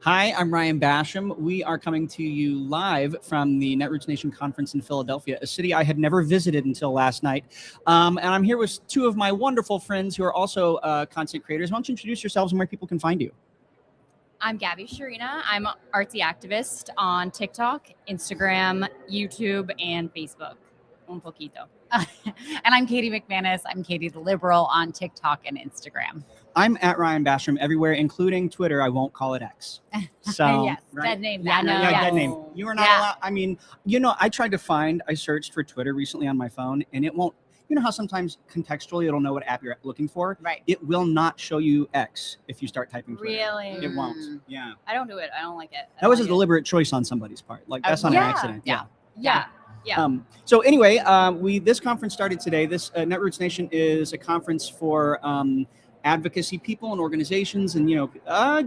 Hi, I'm Ryan Basham. We are coming to you live from the Netroots Nation Conference in Philadelphia, a city I had never visited until last night. And I'm here with two of my wonderful friends who are also content creators. Why don't you introduce yourselves and where people can find you? I'm Gabby Sharina. I'm an artsy activist on TikTok, Instagram, YouTube, and Facebook. Un poquito. And I'm Katie McManus. I'm Katie the Liberal on TikTok and Instagram. I'm at Ryan Basham everywhere, including Twitter. I won't call it X. So, yes, right? dead name. Yeah, that. no, Yeah, yes. dead name. You are not allowed. I mean, I searched for Twitter recently on my phone, and it won't. You know how sometimes contextually it'll know what app you're looking for? Right. It will not show you X if you start typing Twitter. Really? It won't. Yeah. I don't do it. I don't like it. That was a deliberate choice on somebody's part. Like that's not an Yeah. accident. Yeah. Yeah. Yeah. So anyway, this conference started today. This Netroots Nation is a conference for advocacy people and organizations, and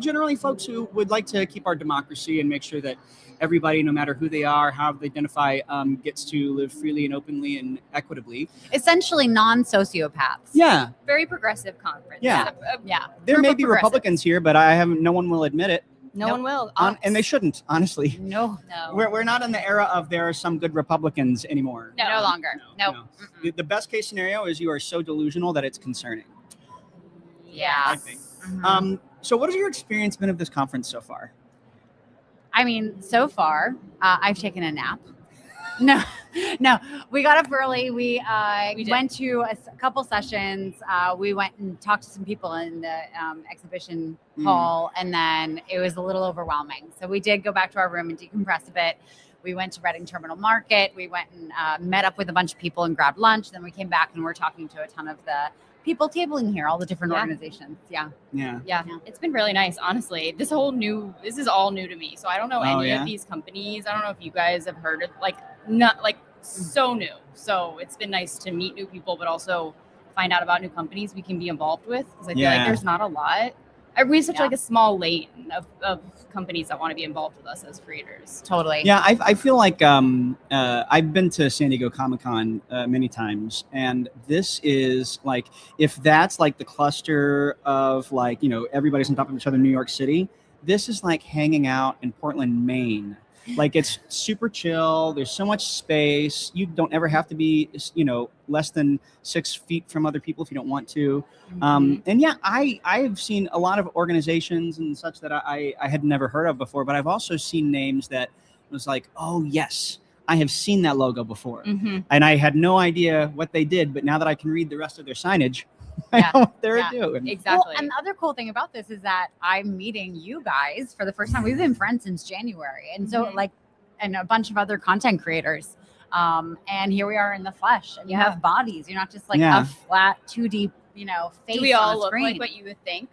generally folks who would like to keep our democracy and make sure that everybody, no matter who they are, how they identify, gets to live freely and openly and equitably. Essentially non-sociopaths. Yeah, Very progressive conference. Yeah. Yeah. there Group may of be progressives. Republicans here, but I haven't. No one will admit it, No one will. and they shouldn't. Honestly, No. No. we're not in the era of there are some good Republicans anymore. No longer. No. No. The best case scenario is you are so delusional that it's concerning. Yeah. I think. Mhm. So what has your experience been of this conference so far? I mean, so far, I've taken a nap. No, we got up early. We did. went to a couple sessions. We went and talked to some people in the exhibition hall, and then it was a little overwhelming. So we did go back to our room and decompress a bit. We went to Reading Terminal Market. We went and met up with a bunch of people and grabbed lunch. Then we came back and we're talking to a ton of the people tabling here, all the different Yeah. organizations. Yeah. Yeah. Yeah, Yeah. it's been really nice, honestly. This is all new to me. So I don't know Oh, any yeah? of these companies. I don't know if you guys have heard of so new. So it's been nice to meet new people, but also find out about new companies we can be involved with. Because I feel Yeah. like there's not a lot. We have such Yeah. like a small lane of companies that want to be involved with us as creators. Totally. Yeah, I feel like I've been to San Diego Comic-Con many times, and this is like, if that's like the cluster of like, everybody's on top of each other in New York City, this is like hanging out in Portland, Maine. Like, it's super chill. There's so much space. You don't ever have to be, less than 6 feet from other people if you don't want to. And yeah, I've seen a lot of organizations and such that I had never heard of before, but I've also seen names that was like, oh yes, I have seen that logo before. Mm-hmm. And I had no idea what they did, but now that I can read the rest of their signage, I Yeah. know what they're Yeah. doing. Exactly. Well, and the other cool thing about this is that I'm meeting you guys for the first time. We've been friends since January. And so Mhm. and a bunch of other content creators. And here we are in the flesh, and you Yeah. have bodies. You're not just like Yeah. a flat 2D, face Do we on all a look screen. like what you would think?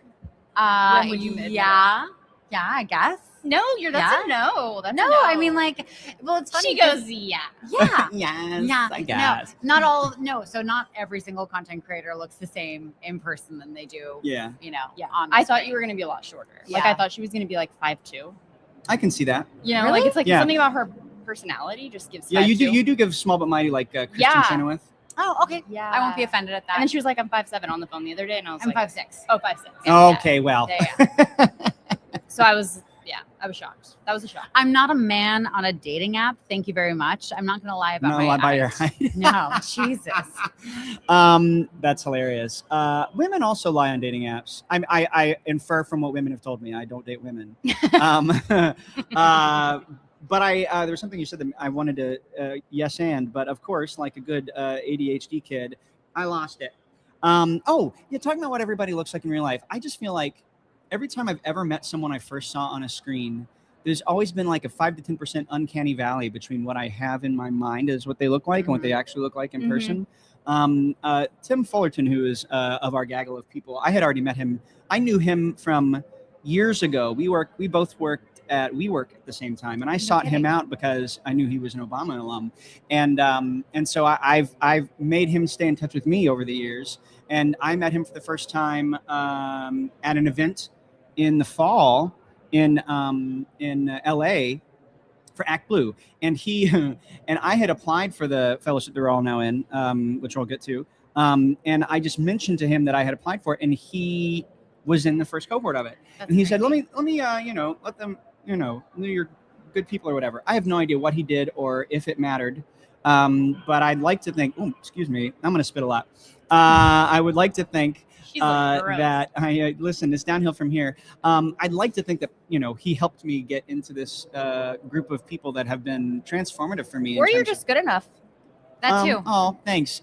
When would you admit it? Yeah, I guess. No, that's a no. That's No, a no. I mean, well, it's funny. She goes, yeah. yeah. Yes, Yeah, I guess. Not all. No, so not every single content creator looks the same in person than they do. Yeah, Yeah. on the I thought screen. you were gonna be a lot shorter. Like Yeah. I thought she was gonna be like 5'2". I can see that. You know, Really? like it's like Yeah. something about her personality just gives. Yeah, you 5'2". do give small but mighty, like Kristen Yeah. Chenoweth. Oh, okay. Yeah. I won't be offended at that. And then she was like, "I'm 5'7" on the phone the other day, and I was I'm like, 5'6". "Oh, 5'6". Okay, well. Yeah. So I was shocked. That was a shock. I'm not a man on a dating app. Thank you very much. I'm not going to lie about No, my lie by your height. height. No, Jesus. That's hilarious. Women also lie on dating apps. I infer from what women have told me. I don't date women. But there was something you said that I wanted to yes and, but of course, like a good ADHD kid, I lost it. Talking about what everybody looks like in real life. I just feel like every time I've ever met someone I first saw on a screen, there's always been like a 5 to 10% uncanny valley between what I have in my mind as what they look like and what they actually look like in Mhm. person. Tim Fullerton, who is of our gaggle of people, I had already met him. I knew him from years ago. We both worked at WeWork at the same time, and I sought him out because I knew he was an Obama alum, and so I've made him stay in touch with me over the years. And I met him for the first time at an event in the fall in LA for Act Blue, and he and I had applied for the fellowship they're all now in, which we'll get to. And I just mentioned to him that I had applied for it, and he was in the first cohort of it. That's And he said, crazy. let me, let them, you're good people or whatever. I have no idea what he did or if it mattered. But I'd like to think, oh, excuse me, I'm going to spit a lot. I would like to think She's like, gross. that listen, it's downhill from here. I'd like to think that, he helped me get into this group of people that have been transformative for me. in Or you're terms of- just good enough. That too. Oh, thanks.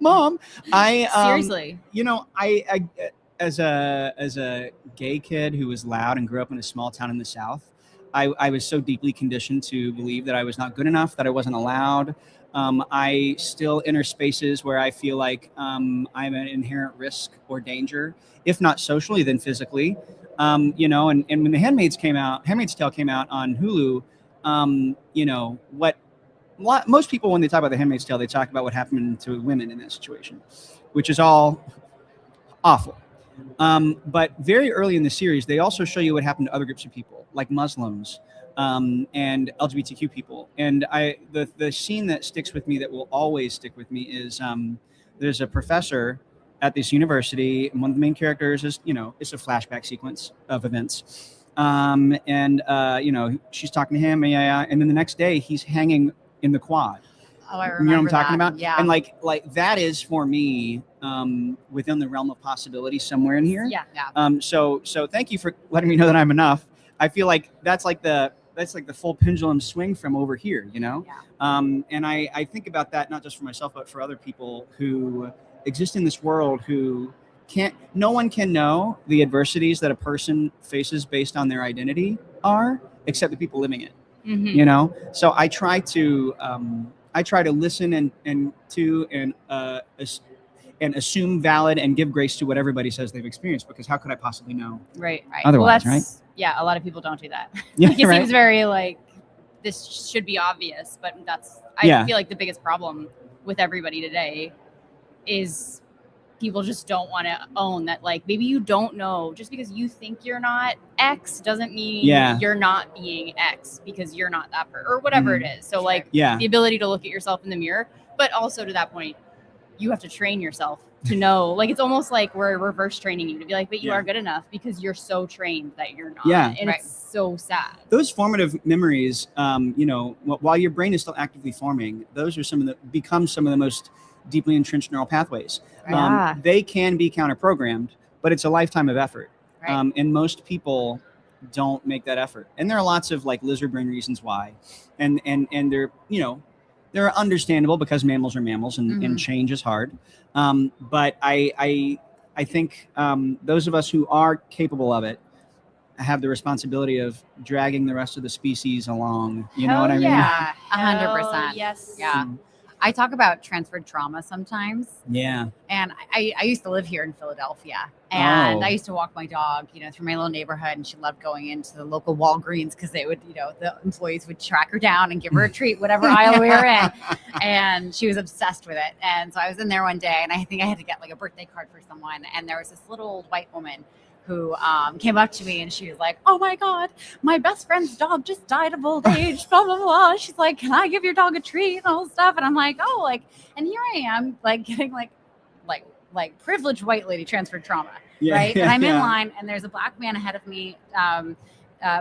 Mom, I, Seriously. I as a gay kid who was loud and grew up in a small town in the South, I was so deeply conditioned to believe that I was not good enough, that I wasn't allowed. I still enter spaces where I feel like I'm an inherent risk or danger, if not socially, then physically. And when The Handmaid's Tale came out on Hulu, most people, when they talk about The Handmaid's Tale, they talk about what happened to women in that situation, which is all awful. But very early in the series, they also show you what happened to other groups of people, like Muslims and LGBTQ people. And the scene that sticks with me, that will always stick with me, is there's a professor at this university, and one of the main characters is, it's a flashback sequence of events. She's talking to him, and then the next day he's hanging in the quad. Oh, I You remember know what I'm talking that. about? Yeah. And like that is for me within the realm of possibility somewhere in here. Yeah. So thank you for letting me know that I'm enough. I feel like that's like the full pendulum swing from over here, Yeah. And I think about that not just for myself, but for other people who exist in this world who no one can know the adversities that a person faces based on their identity are, except the people living it. Mhm. So I try to listen and assume valid and give grace to what everybody says they've experienced, because how could I possibly know Right. otherwise, Well, right? Yeah, a lot of people don't do that. Yeah, Like, it right. seems very like this should be obvious, but I Yeah. feel like the biggest problem with everybody today is people just don't want to own that. Like, maybe you don't know, just because you think you're not X doesn't mean Yeah. you're not being X, because you're not that person or whatever it is. So like Yeah. the ability to look at yourself in the mirror, but also to that point, you have to train yourself to know. Like, it's almost like we're reverse training you to be like, but you Yeah. are good enough because you're so trained that you're not. Yeah. And Right. it's so sad. Those formative memories, while your brain is still actively forming, those are become some of the most deeply entrenched neural pathways. Yeah. They can be counter-programmed, but it's a lifetime of effort. Right. And most people don't make that effort. And there are lots of like lizard brain reasons why. And they're understandable, because mammals are mammals, and Mhm. change is hard. But I think those of us who are capable of it have the responsibility of dragging the rest of the species along. You know what I mean? Yeah, Hell 100%. Yes. Yeah. I talk about transferred trauma sometimes. Yeah. And I used to live here in Philadelphia, and Oh. I used to walk my dog, through my little neighborhood, and she loved going into the local Walgreens, because they would, the employees would track her down and give her a treat, whatever aisle we were in. And she was obsessed with it. And so I was in there one day, and I think I had to get like a birthday card for someone. And there was this little old white woman who came up to me, and she was like, "Oh my God, my best friend's dog just died of old age, blah, blah, blah." She's like, "Can I give your dog a treat?" and all this stuff. And I'm like, "Oh, like," and here I am, like getting like privileged white lady transferred trauma, Yeah, right? yeah, And I'm in yeah. line, and there's a black man ahead of me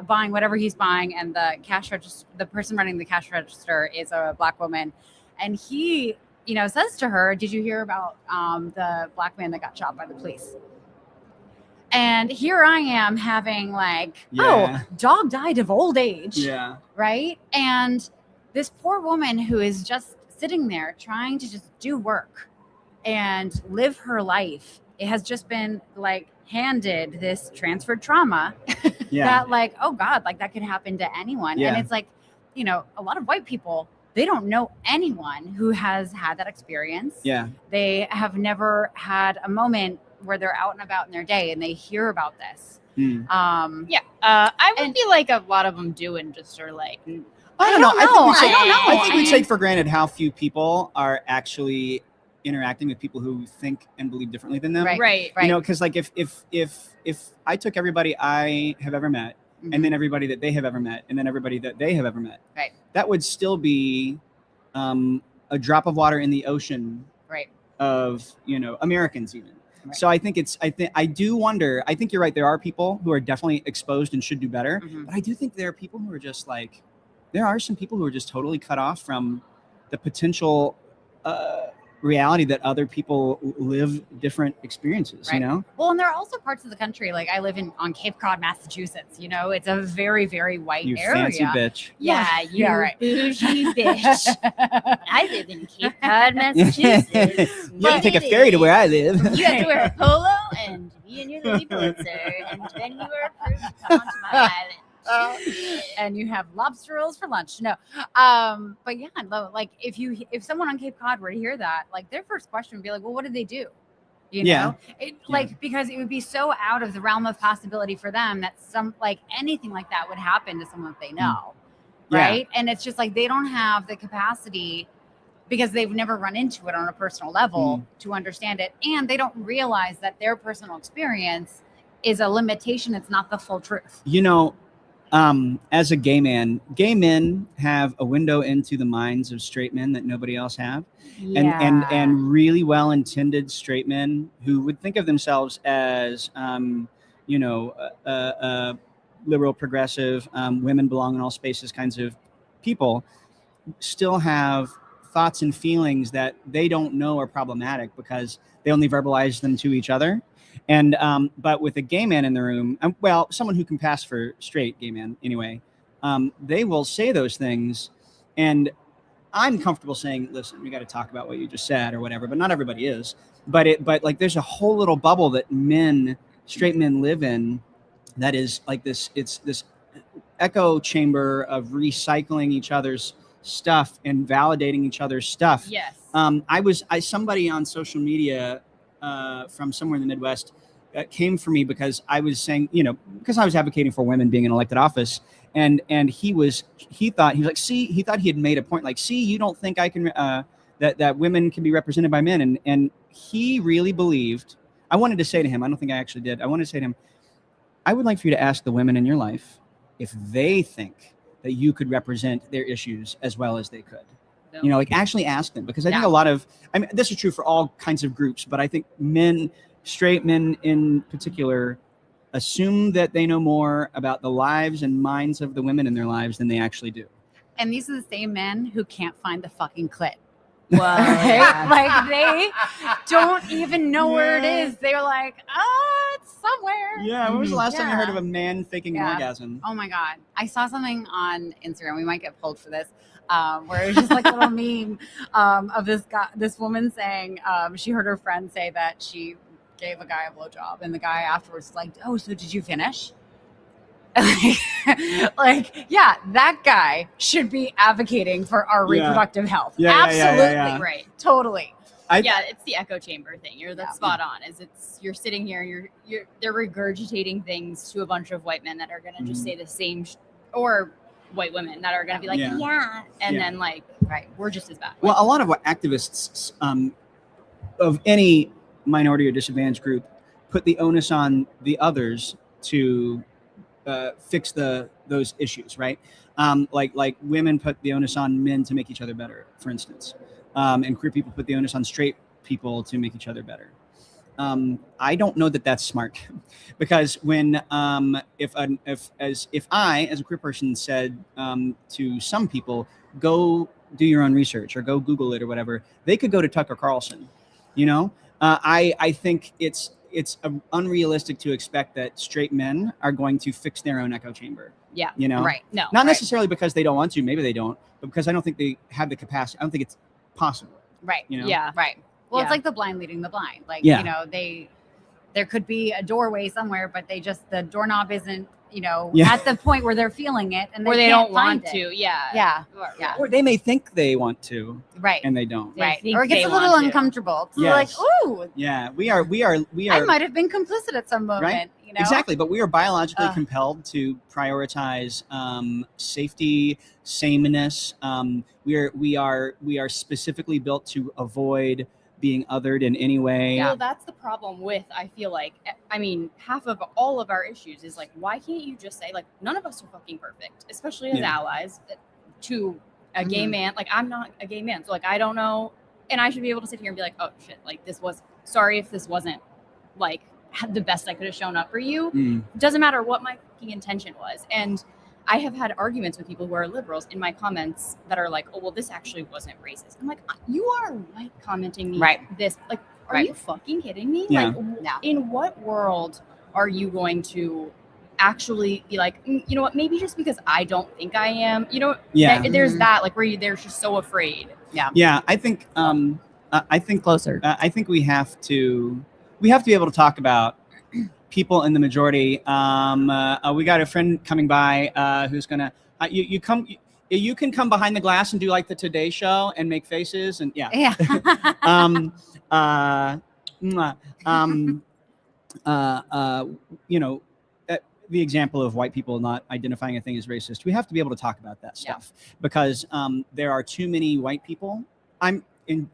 buying whatever he's buying, and the person running the cash register is a black woman, and he, says to her, "Did you hear about the black man that got shot by the police?" And here I am having like, Yeah. "Oh, dog died of old age." Yeah. Right? And this poor woman who is just sitting there trying to just do work and live her life, it has just been like handed this transferred trauma Yeah. that like, oh God, like that could happen to anyone. Yeah. And it's like, a lot of white people, they don't know anyone who has had that experience. Yeah. They have never had a moment where they're out and about in their day and they hear about this. Mm. Yeah. I would And- feel like a lot of them do and just are like, I don't know. I don't know. I think we I take mean- for granted how few people are actually interacting with people who think and believe differently than them. Right. right. Right. Because like if I took everybody I have ever met, Mhm. and then everybody that they have ever met, and then everybody that they have ever met, Right. that would still be a drop of water in the ocean Right. of Americans even. So I think I do wonder. I think you're right. There are people who are definitely exposed and should do better. Mhm. But I do think there are people who are just like, there are some people who are just totally cut off from the potential reality that other people live different experiences. Right. You know. Well, and there are also parts of the country, like I live on Cape Cod, Massachusetts. You know, it's a very, very white You area. fancy bitch. Yeah, you right. bougie bitch. I live in Cape Cod, Massachusetts. You have to take a ferry to where I live. You have to wear a polo and be in your Lily Pulitzer, and then you are approved to come onto my island. And you have lobster rolls for lunch. No, but yeah, like if someone on Cape Cod were to hear that, like their first question would be like, well, what did they do? You know, like because it would be so out of the realm of possibility for them that anything like that would happen to someone that they know, right? And it's just like they don't have the capacity because they've never run into it on a personal level to understand it, and they don't realize that their personal experience is a limitation. It's not the full truth. You know, as a gay man, gay men have a window into the minds of straight men that nobody else have. And really well-intended straight men who would think of themselves as liberal, progressive, women belong in all spaces kinds of people still have thoughts and feelings that they don't know are problematic because they only verbalize them to each other. And but with a gay man in the room, someone who can pass for straight gay man anyway, they will say those things, and I'm comfortable saying, listen, we got to talk about what you just said or whatever, but not everybody is. But like there's a whole little bubble that straight men live in that is like this, it's this echo chamber of recycling each other's stuff and validating each other's stuff. Yes. Somebody on social media from somewhere in the Midwest came for me because I was saying, because I was advocating for women being in elected office. And he thought he had made a point like, see, you don't think I can, that women can be represented by men. And he really believed, I wanted to say to him, I don't think I actually did. I wanted to say to him, I would like for you to ask the women in your life if they think that you could represent their issues as well as they could. No. Like actually ask them, because I think this is true for all kinds of groups, but I think straight men in particular, assume that they know more about the lives and minds of the women in their lives than they actually do. And these are the same men who can't find the fucking clit. Well, Like they don't even know where it is. They're like, it's somewhere. Yeah. When was the last time you heard of a man faking an orgasm? Oh my God. I saw something on Instagram. We might get pulled for this. Where it was just like a little meme of this woman saying she heard her friend say that she gave a guy a blowjob, and the guy afterwards was like, "Oh, so did you finish?" That guy should be advocating for our reproductive health. Absolutely, right, totally. It's the echo chamber thing. That's spot on. You're sitting here, and they're regurgitating things to a bunch of white men that are going to just say the same, or white women that are going to be like, then like, right, we're just as bad. Well, a lot of what activists of any minority or disadvantaged group put the onus on the others to fix those issues, right? Like women put the onus on men to make each other better, for instance, and queer people put the onus on straight people to make each other better. I don't know that that's smart, because when if I as a queer person said to some people, go do your own research or go Google it or whatever, they could go to Tucker Carlson. I think it's unrealistic to expect that straight men are going to fix their own echo chamber. Yeah. Right. No. Not necessarily because they don't want to. Maybe they don't, but because I don't think they have the capacity. I don't think it's possible. Right. Yeah. Right. Well, it's like the blind leading the blind. Like, there could be a doorway somewhere, but the doorknob isn't, at the point where they're feeling it, and they can't don't want find to. it. Yeah. Or they may think they want to, right, and they don't. Right. Think Or it gets a little uncomfortable. So Yes. like, ooh. Yeah, we are. I might have been complicit at some moment. Right? Exactly, but we are biologically compelled to prioritize safety, sameness. We are specifically built to avoid being othered in any way. Well, that's the problem with, I feel like, half of all of our issues is like, why can't you just say, like, none of us are fucking perfect, especially as allies to a gay man. Like, I'm not a gay man, so like, I don't know, and I should be able to sit here and be like, oh shit, like, sorry if this wasn't like the best I could have shown up for you. Mm. Doesn't matter what my fucking intention was. And I have had arguments with people who are liberals in my comments that are like, oh, well, this actually wasn't racist. I'm like, you are white commenting me this. Like, are you fucking kidding me? Yeah. Like, in what world are you going to actually be like, you know what, maybe just because I don't think I am, you know, there's that, like, where they're just so afraid. Yeah, I think Closer. I think we have to be able to talk about people in the majority. We got a friend coming by who's gonna you can come behind the glass and do like the Today Show and make faces and you know, the example of white people not identifying a thing as racist. We have to be able to talk about that stuff because there are too many white people. In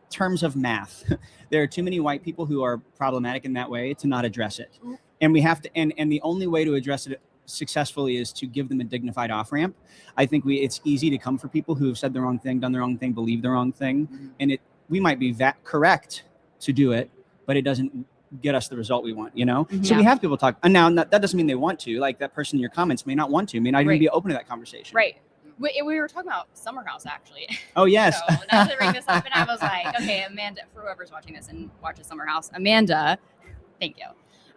terms of math, there are too many white people who are problematic in that way to not address it. And we have to, and the only way to address it successfully is to give them a dignified off ramp. I think it's easy to come for people who have said the wrong thing, done the wrong thing, believe the wrong thing. And we might be that correct to do it, but it doesn't get us the result we want, you know? So we have people talk. And now that doesn't mean they want to, like that person in your comments may not want to, may not even be open to that conversation. Right. We were talking about Summer House, actually. Oh, yes. So now to bring this up, and I was like, okay, Amanda, for whoever's watching this and watches Summer House, Amanda, thank you.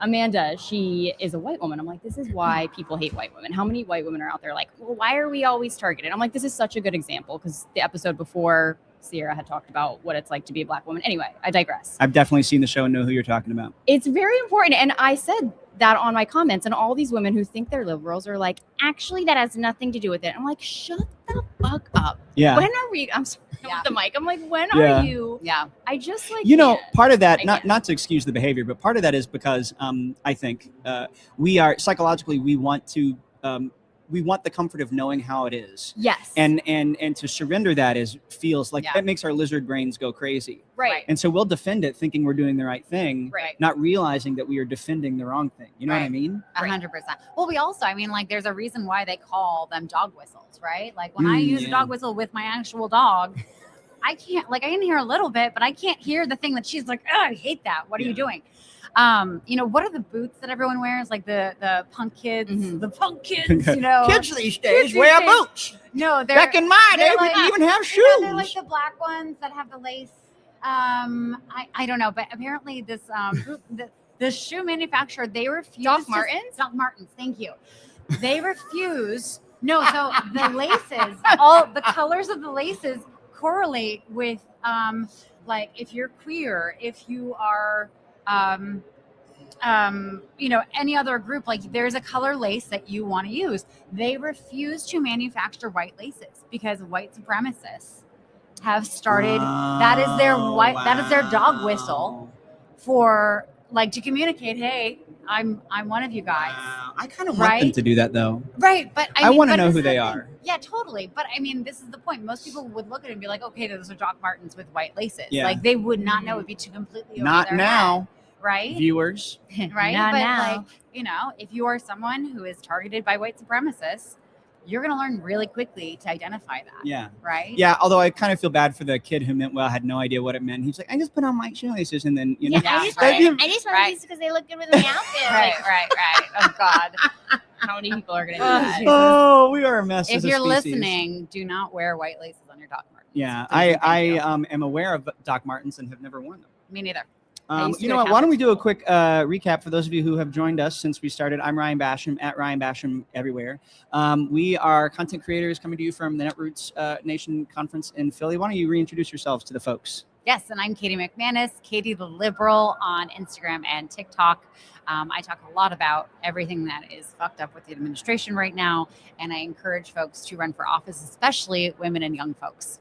Amanda, she is a white woman. I'm like, this is why people hate white women. How many white women are out there like, well, why are we always targeted? I'm like, this is such a good example because the episode before Sierra had talked about what it's like to be a black woman. Anyway, I digress. I've definitely seen the show and know who you're talking about. It's very important. And I said that on my comments, and all these women who think they're liberals are like, actually, that has nothing to do with it. I'm like, shut the fuck up. Yeah. When are we? I'm sorry with the mic. I'm like, when are you? Yeah. I just like, you know, part of that, not to excuse the behavior, but part of that is because I think we are psychologically, we want the comfort of knowing how it is. Yes. And to surrender that feels like that makes our lizard brains go crazy. Right. And so we'll defend it thinking we're doing the right thing, not realizing that we are defending the wrong thing. You know what I mean? 100%. Well, we also, I mean, like there's a reason why they call them dog whistles, right? Like when I use a dog whistle with my actual dog, I can't, like I can hear a little bit, but I can't hear the thing that she's like, oh, I hate that. What are you doing? You know, what are the boots that everyone wears? Like the punk kids, you know. Kids these days wear boots. No, back in my day, we didn't even have shoes. They're like the black ones that have the lace. I don't know, but apparently this the shoe manufacturer, they refuse. Doc Martens? Doc Martens, thank you. They refuse. No, so the laces, all the colors of the laces correlate with like if you're queer, if you are you know, any other group, like there's a color lace that you want to use. They refuse to manufacture white laces because white supremacists have started. That is their that is their dog whistle for like to communicate, hey, I'm one of you guys. I kind of want them to do that though. Right, but I want to know who they are. Yeah, totally. But I mean, this is the point. Most people would look at it and be like, okay, those are Doc Martens with white laces. Yeah. Like they would not know. It'd be too completely over not their now. head, right? Viewers. Right. Not but now. like, you know, if you are someone who is targeted by white supremacists, you're going to learn really quickly to identify that. Yeah. Right. Yeah. Although I kind of feel bad for the kid who meant well, had no idea what it meant. He's like, I just put on my shoelaces and then, you know. Yeah, I just right. wear these because they look good with my outfit. Right. Oh God. How many people are going to do that? Oh, we are a mess. If as a you're species. listening, do not wear white laces on your Doc Martens. Yeah. Please I and thank am aware of Doc Martens and have never worn them. Me neither. You know what? Why don't we do a quick recap for those of you who have joined us since we started? I'm Ryan Basham at Ryan Basham everywhere. We are content creators coming to you from the Netroots Nation Conference in Philly. Why don't you reintroduce yourselves to the folks? Yes, and I'm Katie McManus, Katie the Liberal on Instagram and TikTok. I talk a lot about everything that is fucked up with the administration right now, and I encourage folks to run for office, especially women and young folks.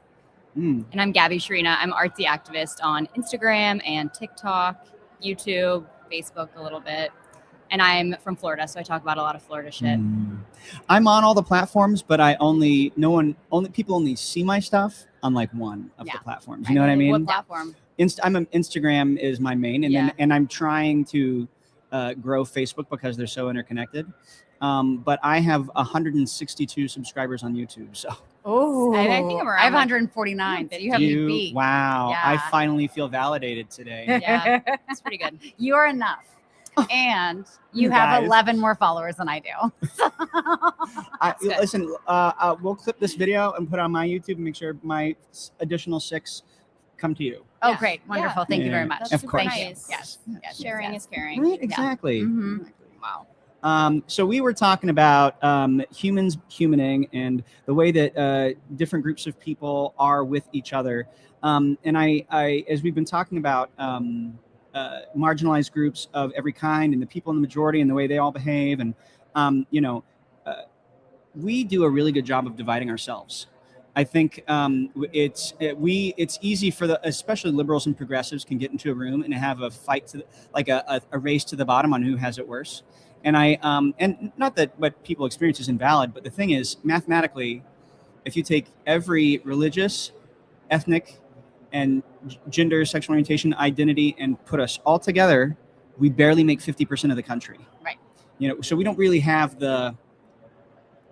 And I'm Gabby Sharina. I'm artsy activist on Instagram and TikTok, YouTube, Facebook a little bit. And I'm from Florida, so I talk about a lot of Florida shit. I'm on all the platforms, but people only see my stuff on like one of the platforms. You know what I mean? What platform? Instagram is my main, and then I'm trying to grow Facebook because they're so interconnected. But I have 162 subscribers on YouTube. So Oh, I think I'm around I have like 149. So you have me beat. wow, I Yeah. finally feel validated today. Yeah. It's pretty good. You are enough. And you You have guys. 11 more followers than I do. good. Listen, we'll clip this video and put it on my YouTube and make sure my additional 6 come to you. Oh, Yeah. great. Wonderful. Thank you very much. That's Of super course. Thank you. nice. Yes. Yes. Sharing yes. is caring. Right? Exactly. Mhm. Exactly. Wow. So we were talking about humans humaning and the way that different groups of people are with each other. And I, as we've been talking about marginalized groups of every kind and the people in the majority and the way they all behave, and we do a really good job of dividing ourselves. I think it's easy for especially liberals and progressives can get into a room and have a fight to like a race to the bottom on who has it worse. And and not that what people experience is invalid, but the thing is, mathematically, if you take every religious, ethnic, and gender, sexual orientation, identity, and put us all together, we barely make 50% of the country. Right. So we don't really have the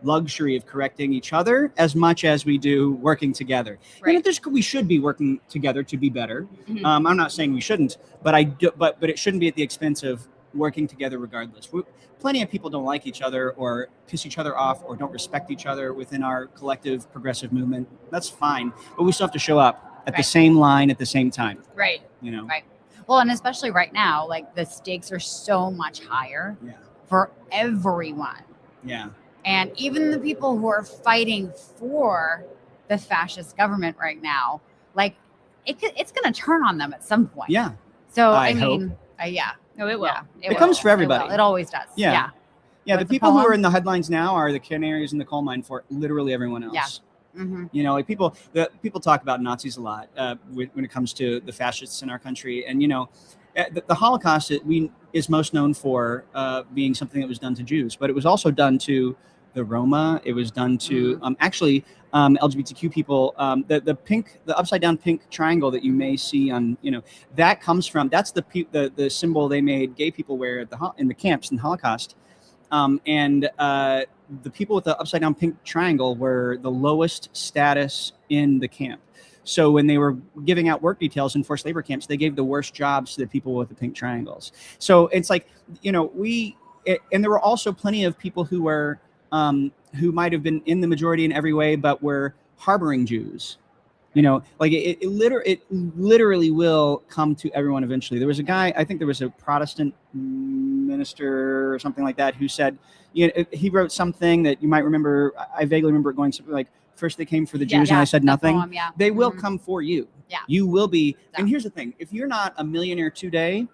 luxury of correcting each other as much as we do working together. Right. We should be working together to be better. Mhm. I'm not saying we shouldn't, but but it shouldn't be at the expense of working together regardless. Plenty of people don't like each other or piss each other off or don't respect each other within our collective progressive movement. That's fine, but we still have to show up at the Right. same line at the same time. Right. Right. Well, and especially right now, like the stakes are so much higher Yeah. for everyone. Yeah. And even the people who are fighting for the fascist government right now, like it's going to turn on them at some point. Yeah. So, I I mean, yeah. No, it will. Yeah, It comes for It everybody. will. It always does. Yeah. Yeah. Yeah. Oh, The it's a people who are poem? in the headlines now are the canaries in the coal mine for literally everyone else. Yeah. Mm-hmm. Like people talk about Nazis a lot when it comes to the fascists in our country, and the Holocaust is most known for being something that was done to Jews, but it was also done to the Roma. It was done to LGBTQ people. The upside down pink triangle that you may see on that comes from that's the symbol they made gay people wear in the camps in the Holocaust. The people with the upside down pink triangle were the lowest status in the camp. So when they were giving out work details in forced labor camps, they gave the worst jobs to the people with the pink triangles. So it's like, and there were also plenty of people who were, who might have been in the majority in every way, but were harboring Jews. It literally will come to everyone eventually. There was a guy, I think there was a Protestant minister or something like that, who said, he wrote something that you might remember. I vaguely remember it going something like, first they came for the Jews and I said that nothing. poem, yeah. They will Mhm. come for you. Yeah. You will be. Yeah. And here's the thing: if you're not a millionaire today,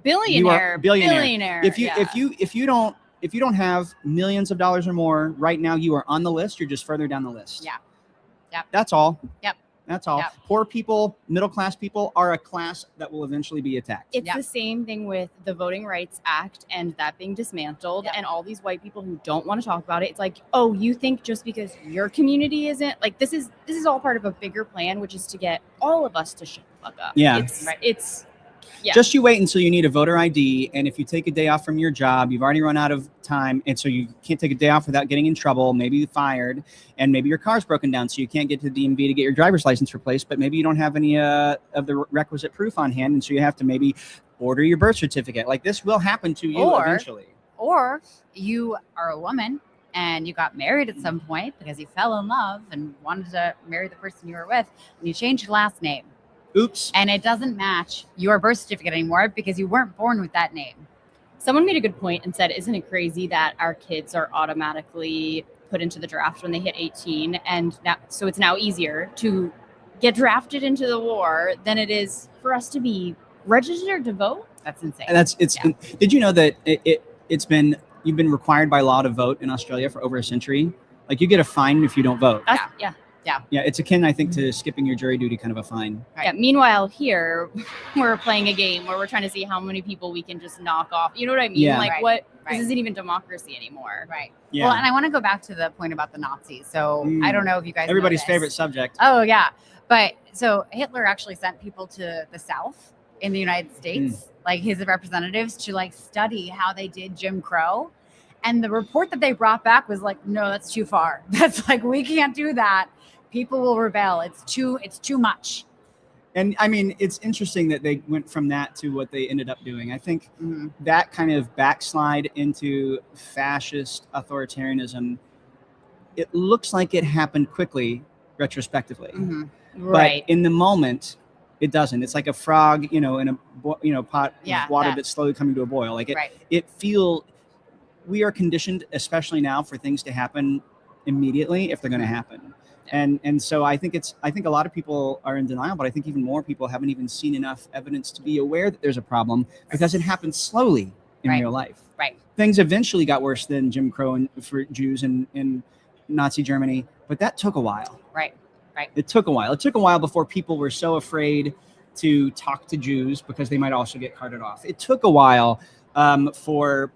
Billionaire. billionaire. If you don't have millions of dollars or more right now, you are on the list. You're just further down the list. Yeah. Yep. That's all. Yep. That's all. Yep. Poor people, middle class people are a class that will eventually be attacked. It's Yeah. the same thing with the Voting Rights Act and that being dismantled, Yeah. and all these white people who don't want to talk about it. It's like, oh, you think just because your community isn't like this is all part of a bigger plan, which is to get all of us to shut the fuck up. Yeah. It's yeah. Just you wait until you need a voter ID, and if you take a day off from your job, you've already run out of time, and so you can't take a day off without getting in trouble, maybe fired, and maybe your car's broken down, so you can't get to the DMV to get your driver's license replaced, but maybe you don't have any of the requisite proof on hand, and so you have to maybe order your birth certificate. Like this will happen to you eventually. Or you are a woman and you got married at some point because you fell in love and wanted to marry the person you were with, and you changed your last name. Oops. And it doesn't match your birth certificate anymore because you weren't born with that name. Someone made a good point and said, isn't it crazy that our kids are automatically put into the draft when they hit 18, and now so it's now easier to get drafted into the war than it is for us to be registered to vote? That's insane. And did you know that you've been required by law to vote in Australia for over a century? Like you get a fine if you don't vote. Yeah. Yeah, it's akin, I think, to skipping your jury duty, kind of a fine. Right. Yeah. Meanwhile, here we're playing a game where we're trying to see how many people we can just knock off. You know what I mean? Yeah. Like Right. what? Right. This isn't even democracy anymore. Right. Yeah. Well, and I want to go back to the point about the Nazis. So I don't know if you guys know Everybody's this. favorite subject. Oh, yeah. But so Hitler actually sent people to the South in the United States, like his representatives, to like study how they did Jim Crow. And the report that they brought back was like, no, that's too far. That's like, we can't do that. People will rebel. It's too much. And I mean, it's interesting that they went from that to what they ended up doing. I think that kind of backslide into fascist authoritarianism, it looks like it happened quickly retrospectively. Right. But in the moment, it doesn't. It's like a frog, in a pot of water that's slowly coming to a boil. Like we are conditioned, especially now, for things to happen immediately if they're going to happen. And so I think a lot of people are in denial, but I think even more people haven't even seen enough evidence to be aware that there's a problem because it happens slowly in real life. Right. Things eventually got worse than Jim Crow for Jews in Nazi Germany, but that took a while. Right. It took a while. It took a while before people were so afraid to talk to Jews because they might also get carted off. It took a while for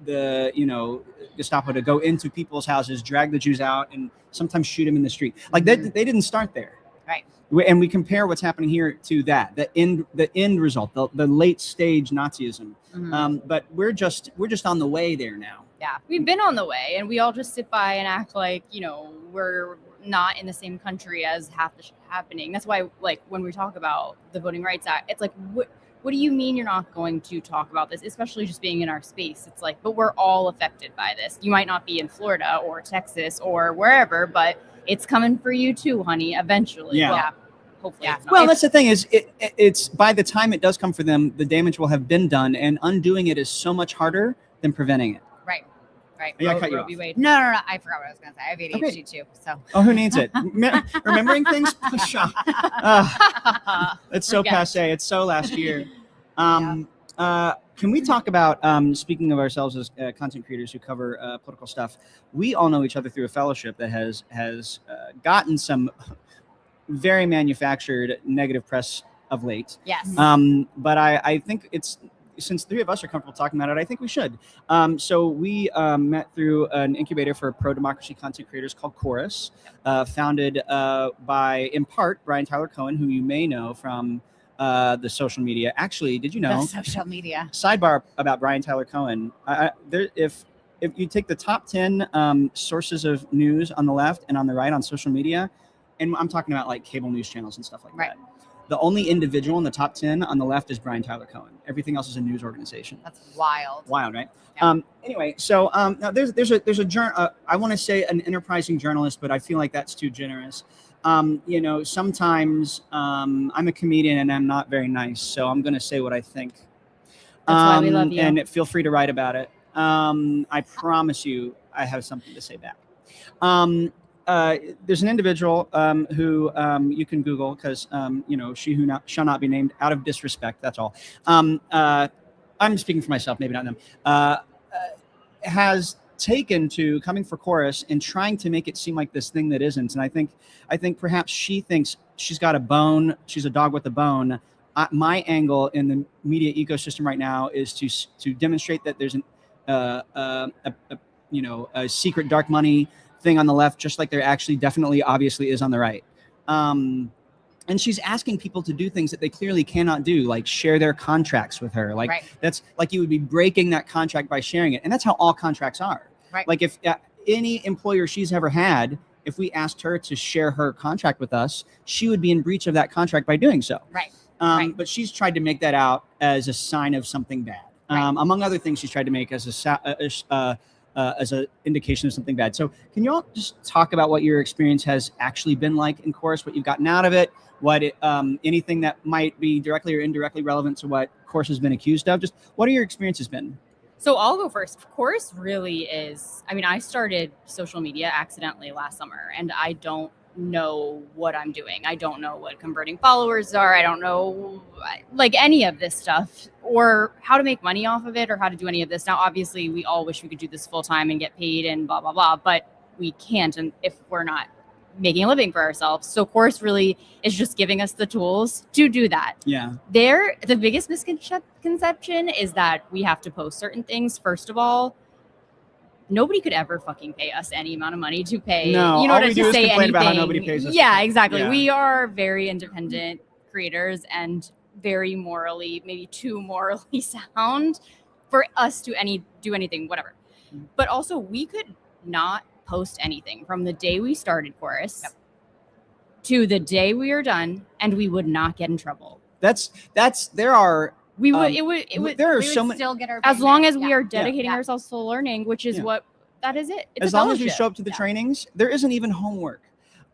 the Gestapo to go into people's houses, drag the Jews out, and sometimes shoot them in the street. Like they didn't start there. Right. And we compare what's happening here to that, the end result, the late stage Nazism. But we're just on the way there now. Yeah, we've been on the way, and we all just sit by and act like we're not in the same country as half the shit happening. That's why, like, when we talk about the Voting Rights Act, it's like, what do you mean you're not going to talk about this, especially just being in our space? It's like, but we're all affected by this. You might not be in Florida or Texas or wherever, but it's coming for you too, honey, eventually. Yeah. Well, hopefully it's not. Well, that's the thing is, it's by the time it does come for them, the damage will have been done, and undoing it is so much harder than preventing it. Right. Yeah, I cut you off. No. I forgot what I was going to say. I have ADHD too. So. Oh, who needs it? Remembering things? It's so passe. It's so last year. Can we talk about, speaking of ourselves as content creators who cover political stuff, we all know each other through a fellowship that has gotten some very manufactured negative press of late. Yes. But I think since three of us are comfortable talking about it, I think we should. So we met through an incubator for pro-democracy content creators called Chorus, founded by, in part, Brian Tyler Cohen, who you may know from the social media. Actually, did you know? The social media. Sidebar about Brian Tyler Cohen. If you take the top 10 sources of news on the left and on the right on social media, and I'm talking about like cable news channels and stuff like that. The only individual in the top 10 on the left is Brian Tyler Cohen. Everything else is a news organization. That's wild. Wild, right? Yeah. Anyway, so now there's a I want to say an enterprising journalist, but I feel like that's too generous. Sometimes I'm a comedian and I'm not very nice, so I'm going to say what I think. That's why we love you. And feel free to write about it. I promise you, I have something to say back. There's an individual who you can Google because she who shall not be named out of disrespect. That's all. I'm speaking for myself, maybe not them. Has taken to coming for Chorus and trying to make it seem like this thing that isn't. And I think perhaps she thinks she's got a bone. She's a dog with a bone. My angle in the media ecosystem right now is to demonstrate that there's a secret dark money thing on the left, just like there actually definitely obviously is on the right. And she's asking people to do things that they clearly cannot do, like share their contracts with her. Like that's like you would be breaking that contract by sharing it. And that's how all contracts are. Right. Like if any employer she's ever had, if we asked her to share her contract with us, she would be in breach of that contract by doing so. Right. But she's tried to make that out as a sign of something bad. Among other things, she's tried to make as an indication of something bad. So can you all just talk about what your experience has actually been like in Chorus, what you've gotten out of it, anything that might be directly or indirectly relevant to what Chorus has been accused of? Just what are your experiences been? So I'll go first. Chorus really is, I started social media accidentally last summer, and I don't know what I'm doing. I don't know what converting followers are. I don't know like any of this stuff or how to make money off of it or how to do any of this. Now, obviously, we all wish we could do this full time and get paid and blah, blah, blah, but we can't. And if we're not making a living for ourselves. So Chorus really is just giving us the tools to do that. Yeah. The biggest misconception is that we have to post certain things. First of all, nobody could ever fucking pay us any amount of money to pay. No, you know, all to we do is say complain anything. about how nobody pays us. Yeah, exactly. Yeah. We are very independent creators and very morally, maybe too morally sound for us to do anything, whatever. But also, we could not post anything from the day we started Chorus to the day we are done, and we would not get in trouble. There are We would. It would. there are We so would many. still get our As payment. long as we Yeah. are dedicating Yeah. ourselves to learning, which is Yeah. what that is it. It's As a long as we fellowship. show up to the trainings, there isn't even homework.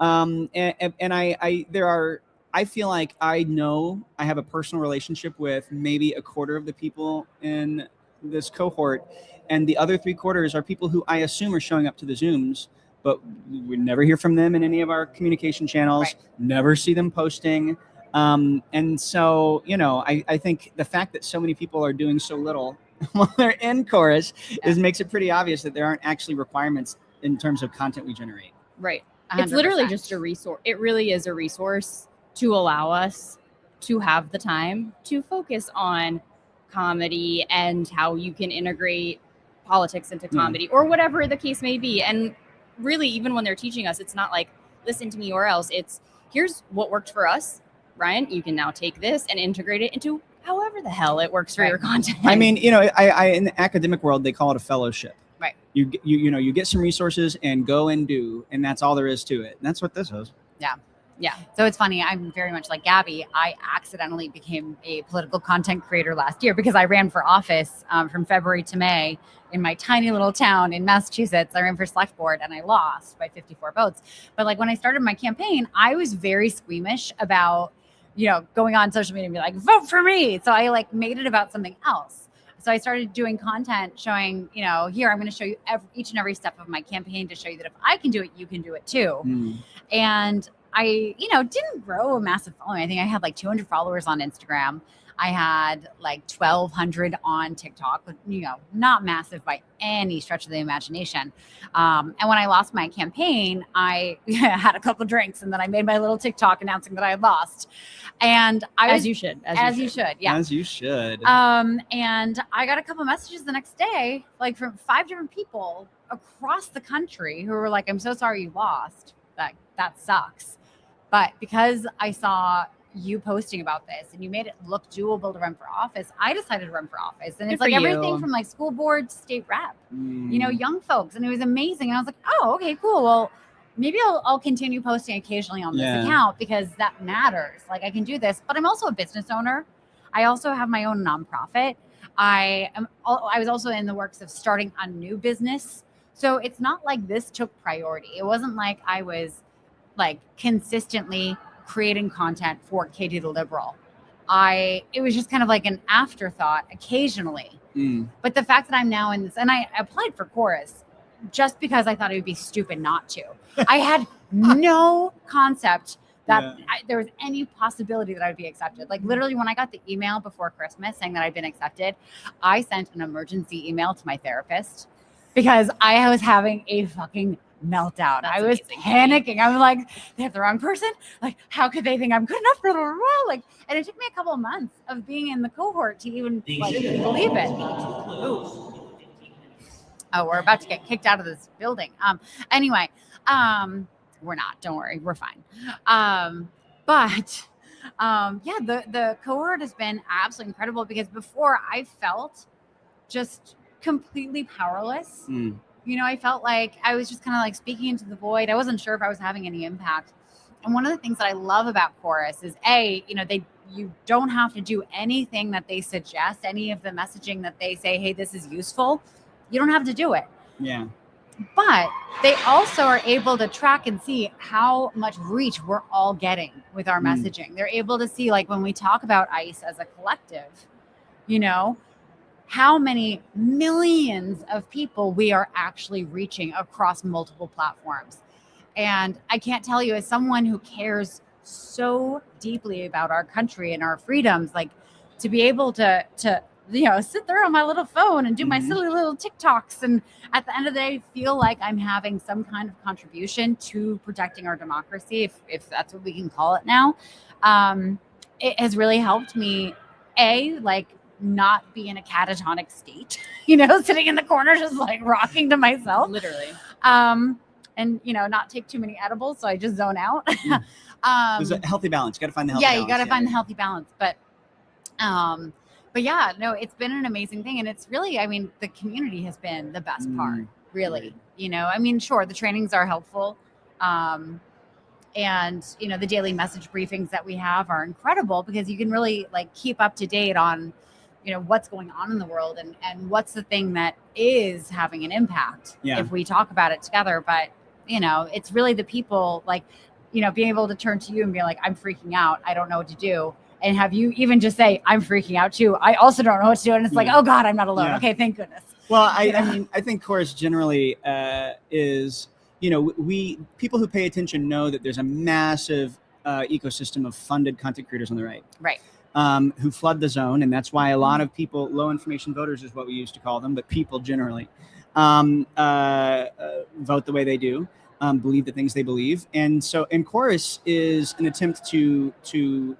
And I feel like I know I have a personal relationship with maybe a quarter of the people in this cohort, and the other 3/4 are people who I assume are showing up to the Zooms, but we never hear from them in any of our communication channels, Right. never see them posting. And so, I think the fact that so many people are doing so little while they're in Chorus makes it pretty obvious that there aren't actually requirements in terms of content we generate. Right. 100%. It's literally just a resource. It really is a resource to allow us to have the time to focus on comedy and how you can integrate politics into comedy or whatever the case may be. And really, even when they're teaching us, it's not like, listen to me or else. It's, here's what worked for us. Ryan, you can now take this and integrate it into however the hell it works for your content. I mean, I in the academic world, they call it a fellowship. Right. You get some resources and go and do, and that's all there is to it. And that's what this is. Yeah. So it's funny. I'm very much like Gabby. I accidentally became a political content creator last year because I ran for office from February to May in my tiny little town in Massachusetts. I ran for select board and I lost by 54 votes. But like when I started my campaign, I was very squeamish about, going on social media and be like, vote for me. So I like made it about something else. So I started doing content showing, here, I'm going to show you each and every step of my campaign to show you that if I can do it, you can do it too. And I, didn't grow a massive following. I think I had like 200 followers on Instagram. I had like 1,200 on TikTok, not massive by any stretch of the imagination. And when I lost my campaign, I had a couple drinks and then I made my little TikTok announcing that I had lost. And As you should. Yeah. As you should. And I got a couple messages the next day, like from 5 different people across the country who were like, I'm so sorry you lost. That sucks. But because I saw you posting about this and you made it look doable to run for office, I decided to run for office. And it's Good like for everything you. from like school board to state rep, young folks. And it was amazing. And I was like, oh, okay, cool. Well, maybe I'll continue posting occasionally on this account because that matters. Like I can do this, but I'm also a business owner. I also have my own nonprofit. I was also in the works of starting a new business. So it's not like this took priority. It wasn't like I was like consistently creating content for Katie the Liberal. It was just kind of like an afterthought occasionally. But the fact that I'm now in this, and I applied for Chorus just because I thought it would be stupid not to. I had no concept that there was any possibility that I would be accepted. Like literally when I got the email before Christmas saying that I'd been accepted, I sent an emergency email to my therapist because I was having a fucking meltdown. That's I was amazing. panicking. I was like, they have the wrong person. Like, how could they think I'm good enough? Blah, blah, blah. Like, and it took me a couple of months of being in the cohort to even like believe it. Ooh. Oh, we're about to get kicked out of this building. Anyway, we're not. Don't worry, we're fine. But the cohort has been absolutely incredible because before I felt just completely powerless. I felt like I was just kind of like speaking into the void. I wasn't sure if I was having any impact. And one of the things that I love about Chorus is you don't have to do anything that they suggest, any of the messaging that they say, hey, this is useful. You don't have to do it. Yeah. But they also are able to track and see how much reach we're all getting with our messaging. They're able to see, like when we talk about ICE as a collective, how many millions of people we are actually reaching across multiple platforms. And I can't tell you, as someone who cares so deeply about our country and our freedoms, like to be able to sit there on my little phone and do my silly little TikToks, and at the end of the day feel like I'm having some kind of contribution to protecting our democracy, if that's what we can call it now. It has really helped me not be in a catatonic state, sitting in the corner just like rocking to myself, Literally. And not take too many edibles, so I just zone out. There's a healthy balance. You got to find the healthy balance. You got to find the healthy balance. But But yeah, no, it's been an amazing thing. And it's really, I mean, the community has been the best part, really. You know, I mean, sure, the trainings are helpful. And, you know, the daily message briefings that we have are incredible because you can really like keep up to date on, you know, what's going on in the world and what's the thing that is having an impact if we talk about it together. But, you know, it's really the people like, you know, being able to turn to you and be like, I'm freaking out. I don't know what to do. And have you even just say, I'm freaking out too. I also don't know what to do. And it's like, oh God, I'm not alone. Okay, thank goodness. Well, I mean, I think Chorus generally is, you know, people who pay attention know that there's a massive ecosystem of funded content creators on the right. Right. Who flood the zone. And that's why a lot of people, low information voters is what we used to call them, but people generally vote the way they do, believe the things they believe. And Chorus is an attempt to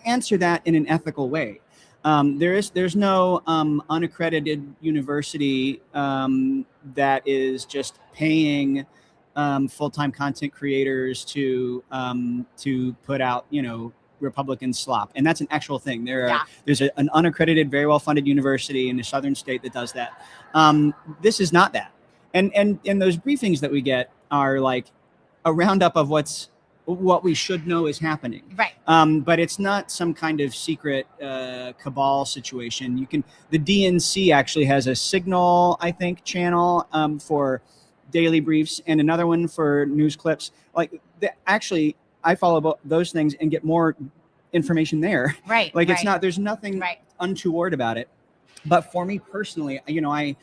answer that in an ethical way. There's no unaccredited university that is just paying full-time content creators to put out, you know, Republican slop, and that's an actual thing. There's an unaccredited, very well-funded university in a southern state that does that. This is not that, and those briefings that we get are like a roundup of what we should know is happening. Right. But it's not some kind of secret cabal situation. The DNC actually has a Signal, I think, channel for daily briefs and another one for news clips. Actually, I follow those things and get more information there. Right. Like there's nothing untoward about it. But for me personally, you know, I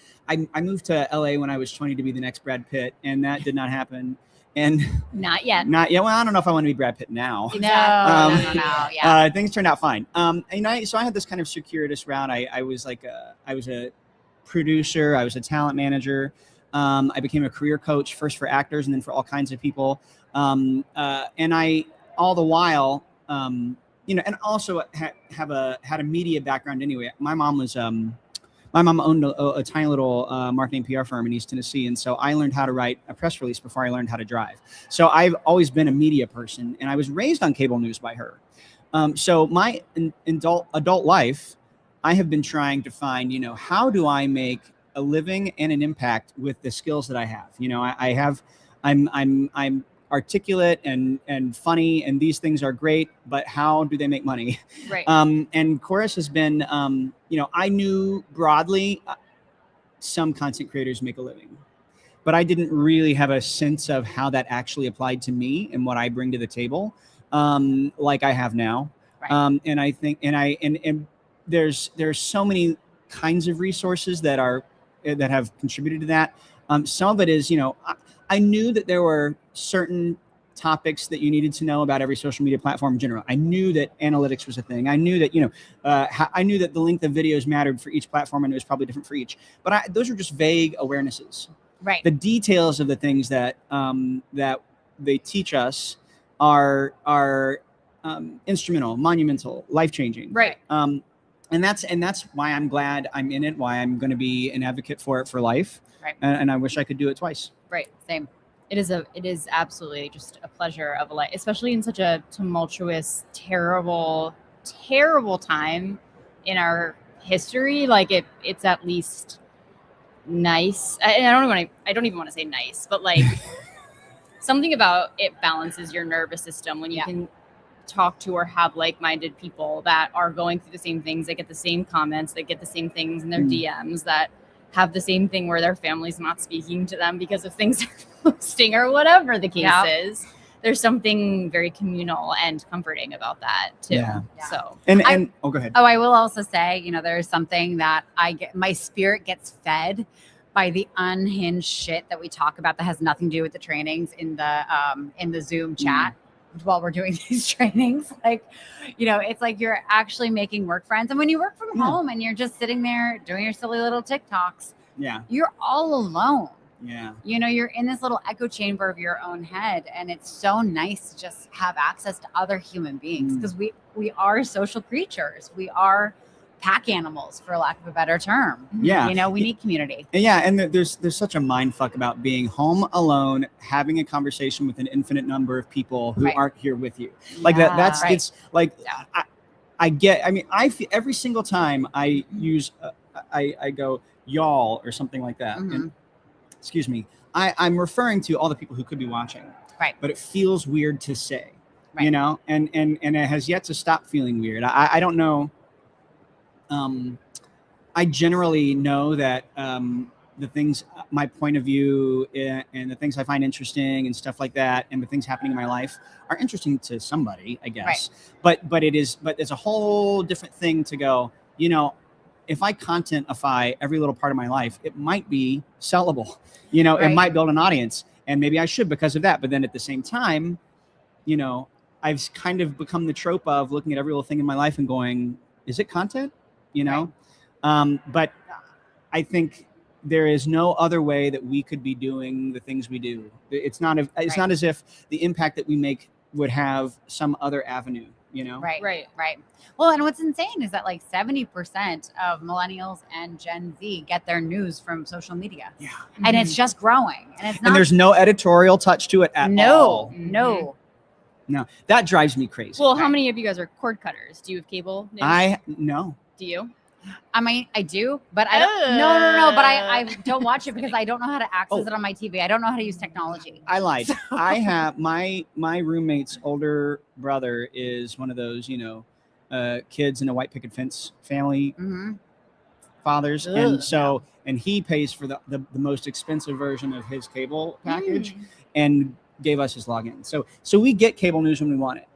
moved to LA when I was 20 to be the next Brad Pitt, and that did not happen. And not yet. Well, I don't know if I want to be Brad Pitt now. No. Yeah. Things turned out fine. And so I had this kind of circuitous route. I was a producer. I was a talent manager. I became a career coach first for actors and then for all kinds of people. And I, all the while, you know, and also had a media background anyway. My mom owned a tiny little marketing PR firm in East Tennessee. And so I learned how to write a press release before I learned how to drive. So I've always been a media person, and I was raised on cable news by her. So my adult life, I have been trying to find, you know, how do I make a living and an impact with the skills that I have? You know, I'm articulate and funny, and these things are great, but how do they make money? Right. And Chorus has been, you know, I knew broadly some content creators make a living, but I didn't really have a sense of how that actually applied to me and what I bring to the table, like I have now. Right. And I think, and there's so many kinds of resources that have contributed to that. Some of it is, you know, I knew that there were certain topics that you needed to know about every social media platform in general. I knew that analytics was a thing. I knew that, you know, I knew that the length of videos mattered for each platform, and it was probably different for each. But those are just vague awarenesses. Right. The details of the things that they teach us are instrumental, monumental, life-changing. Right. And that's why I'm glad I'm in it. Why I'm going to be an advocate for it for life. Right. And I wish I could do it twice. Right. Same. It is absolutely just a pleasure of a life, especially in such a tumultuous, terrible time in our history. Like it's at least nice. And I don't even want to say nice, but like something about it balances your nervous system when you can talk to or have like-minded people that are going through the same things, that get the same comments, that get the same things in their DMs, that have the same thing where their family's not speaking to them because of things they're posting or whatever the case is. There's something very communal and comforting about that too. Yeah. So and go ahead. Oh, I will also say, you know, there's something that my spirit gets fed by the unhinged shit that we talk about that has nothing to do with the trainings in the Zoom chat. While we're doing these trainings, like, you know, it's like you're actually making work friends. And when you work from home and you're just sitting there doing your silly little TikToks, you're all alone. Yeah. You know, you're in this little echo chamber of your own head. And it's so nice to just have access to other human beings because we are social creatures. We are pack animals, for lack of a better term. Yeah. You know, we need community. And there's such a mind fuck about being home alone, having a conversation with an infinite number of people who aren't here with you. Like that's it's like I get. I mean, I feel every single time I use, I go y'all or something like that. And, excuse me. I'm referring to all the people who could be watching. Right. But it feels weird to say. Right. You know, and it has yet to stop feeling weird. I don't know. I generally know that the things, my point of view, and the things I find interesting and stuff like that, and the things happening in my life are interesting to somebody, I guess. Right. But it's a whole different thing to go. You know, if I contentify every little part of my life, it might be sellable. You know, Right. it might build an audience, and maybe I should because of that. But then at the same time, you know, I've kind of become the trope of looking at every little thing in my life and going, is it content? You know? But I think there is no other way that we could be doing the things we do. It's not as if the impact that we make would have some other avenue, you know? Right. Well, and what's insane is that like 70% of millennials and Gen Z get their news from social media. Yeah. And it's just growing. And it's not. And there's no editorial touch to it at all. No. No, that drives me crazy. Well, how many of you guys are cord cutters? Do you have cable news? No. Do you? I mean, I do, but I don't. No. But I don't watch it because I don't know how to access it on my TV. I don't know how to use technology. I lied. I have my roommate's older brother is one of those, you know, kids in a white picket fence family fathers, and so he pays for the most expensive version of his cable package, and gave us his login. So we get cable news when we want it.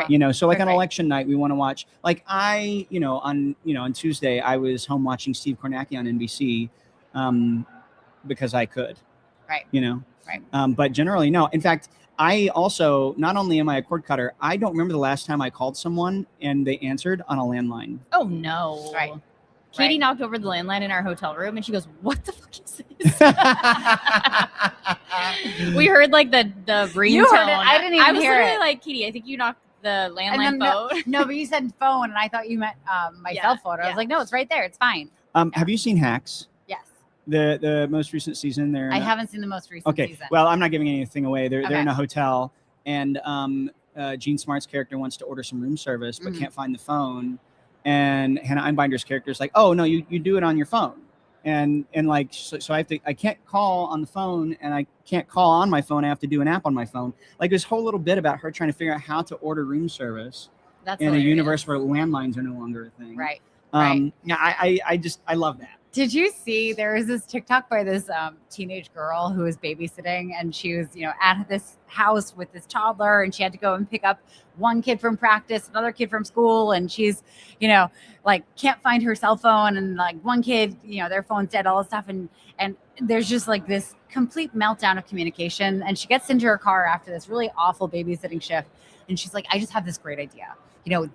You know, so like on election night, we want to watch. Like on Tuesday, I was home watching Steve Kornacki on NBC, because I could. Right. You know. Right. But generally, no. In fact, I also, not only am I a cord cutter, I don't remember the last time I called someone and they answered on a landline. Oh no. Right. Katie knocked over the landline in our hotel room and she goes, "What the fuck is this?" We heard like the ringtone. You heard it. I didn't even hear literally it. like, "Katie, I think you knocked the landline phone." No, but you said phone, and I thought you meant my cell phone. I was like, no, it's right there. It's fine. Have you seen Hacks? Yes. The most recent season there? I haven't seen the most recent season. Well, I'm not giving anything away. They're in a hotel, and Gene Smart's character wants to order some room service, but can't find the phone. And Hannah Einbinder's character is like, "Oh no, you do it on your phone." And like, so I can't call on the phone, and I can't call on my phone. I have to do an app on my phone. Like this whole little bit about her trying to figure out how to order room service in a universe where landlines are no longer a thing. Right. Yeah, I love that. Did you see there was this TikTok by this teenage girl who was babysitting, and she was, at this house with this toddler, and she had to go and pick up one kid from practice, another kid from school, and she's, like can't find her cell phone, and like one kid, their phone's dead, all this stuff, and there's just like this complete meltdown of communication. And she gets into her car after this really awful babysitting shift, and she's like, "I just have this great idea.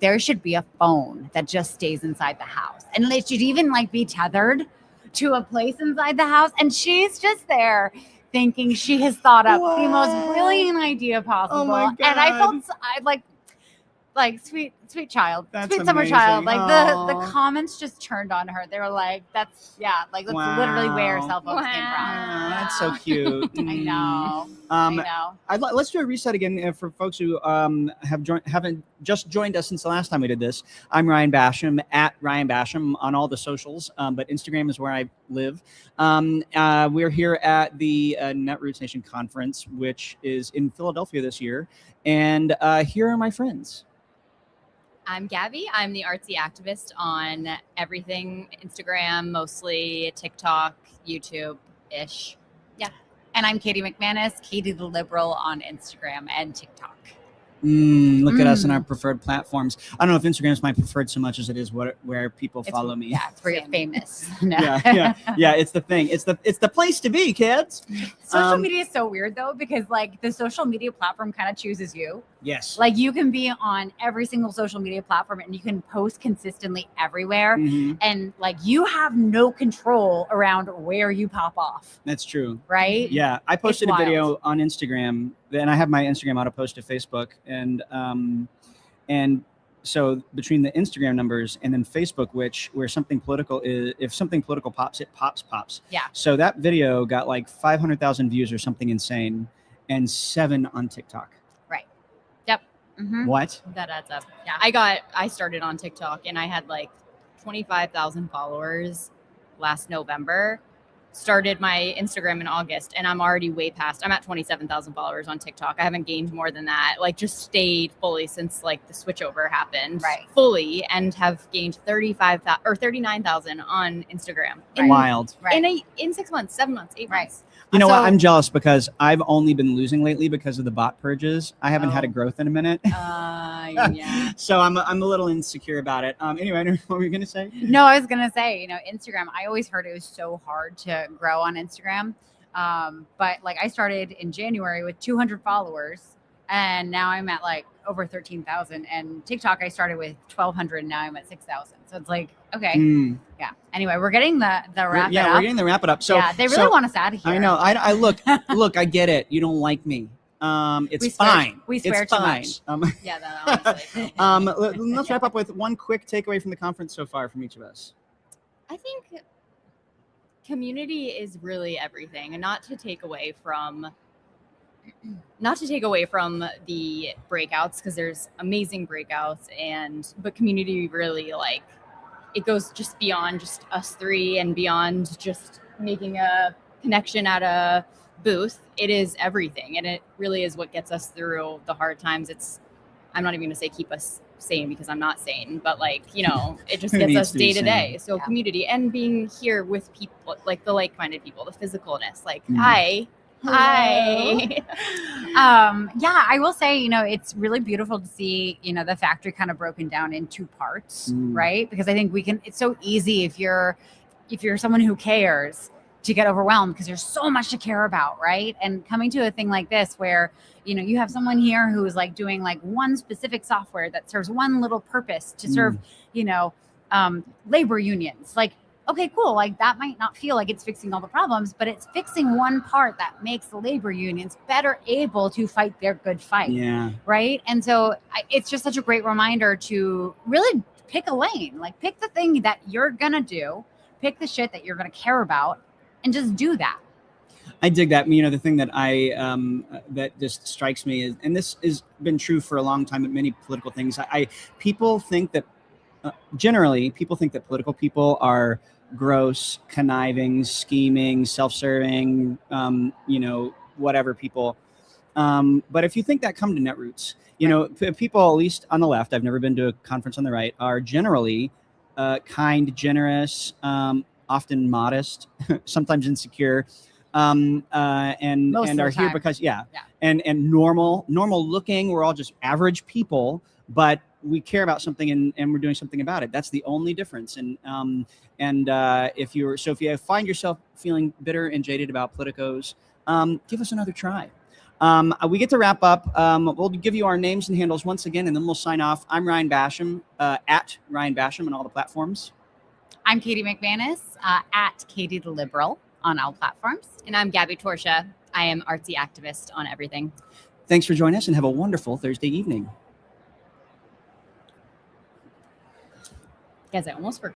There should be a phone that just stays inside the house. And it should even like be tethered to a place inside the house." And she's just there thinking she has thought up the most brilliant idea possible. Oh my God. And I felt like sweet child, That's sweet summer amazing. child. Like the Aw. comments just turned on her. They were like, that's literally where cell phones came from. That's so cute. I know. Let's do a reset again for folks who haven't just joined us since the last time we did this. I'm Ryan Basham at Ryan Basham on all the socials, but Instagram is where I live. We're here at the Netroots Nation Conference, which is in Philadelphia this year, and here are my friends. I'm Gabby. I'm the artsy activist on everything Instagram, mostly TikTok, YouTube-ish. Yeah. And I'm Katie McManus, Katie the Liberal on Instagram and TikTok. Look at us on our preferred platforms. I don't know if Instagram is my preferred so much as it is where people follow me. Yeah, it's where you're famous. No. Yeah. It's the thing. It's the place to be, kids. Social media is so weird though, because like the social media platform kind of chooses you. Yes. Like you can be on every single social media platform and you can post consistently everywhere. Mhm. And like you have no control around where you pop off. That's true. Right? Yeah. I posted a wild. video on Instagram, and I have my Instagram auto post to Facebook, and so between the Instagram numbers and then Facebook, where something political is, if something political pops, it pops. Yeah. So that video got like 500,000 views or something insane, and 7 on TikTok. Right. Yep. Mhm. What? That adds up. Yeah, I started on TikTok and I had like 25,000 followers last November. Started my Instagram in August and I'm already way past. I'm at 27,000 followers on TikTok. I haven't gained more than that. Like just stayed fully since like the switchover happened. Right. Fully, and have gained 35,000 or 39,000 on Instagram. Right. Wild. Right. In 6 months, 7 months, 8 Right. months. You know So- what? I'm jealous because I've only been losing lately because of the bot purges. I haven't had a Oh. growth in a minute. Yeah. So I'm a little insecure about it. Anyway, what were you gonna say? No, I was gonna say, Instagram. I always heard it was so hard to grow on Instagram, but like I started in January with 200 followers, and now I'm at like over 13,000. And TikTok, I started with 1,200, and now I'm at 6,000. So it's like, okay, Mm. yeah. Anyway, we're getting the wrap it Yeah, up. we're getting the wrap it up. So yeah, they really so- want us out of here. I know. I look. I get it. You don't like me. It's We swear- fine. we swear it's too fine. much. Yeah, that honestly. Let's wrap up with one quick takeaway from the conference so far from each of us. I think community is really everything, and not to take away from the breakouts, because there's amazing breakouts, but community really, like, it goes just beyond just us three and beyond just making a connection at a booth. It is everything, and it really is what gets us through the hard times. I'm not even going to say keep us sane, because I'm not sane, but like, it just Who gets needs us to be day to day. sane? So Yeah. community and being here with people, like the like-minded people, the physicalness, like, Mm. hi. Yeah, I will say, it's really beautiful to see, the factory kind of broken down in two parts, Mm. right? Because I think it's so easy if you're someone who cares to get overwhelmed because there's so much to care about, right? And coming to a thing like this where, you have someone here who's like doing like one specific software that serves one little purpose to serve, labor unions. Like, okay, cool. Like that might not feel like it's fixing all the problems, but it's fixing one part that makes the labor unions better able to fight their good fight. Yeah. Right. And so it's just such a great reminder to really pick a lane, like pick the thing that you're going to do, pick the shit that you're going to care about, and just do that. I dig that. The thing that that just strikes me is, and this has been true for a long time at many political things. People think that generally people think that political people are gross, conniving, scheming, self-serving, whatever people. But if you think that, come to Netroots. People, at least on the left, I've never been to a conference on the right, are generally kind, generous, often modest, sometimes insecure, and Most of are the here time. because Yeah. and normal looking. We're all just average people, but we care about something and we're doing something about it. That's the only difference. And if you find yourself feeling bitter and jaded about politicos, give us another try. We get to wrap up. We'll give you our names and handles once again, and then we'll sign off. I'm Ryan Basham, at Ryan Basham on all the platforms. I'm Katie McManus, at Katie the Liberal on all platforms. And I'm Gabby Torsha. I am artsy activist on everything. Thanks for joining us, and have a wonderful Thursday evening. Guys, I almost forgot.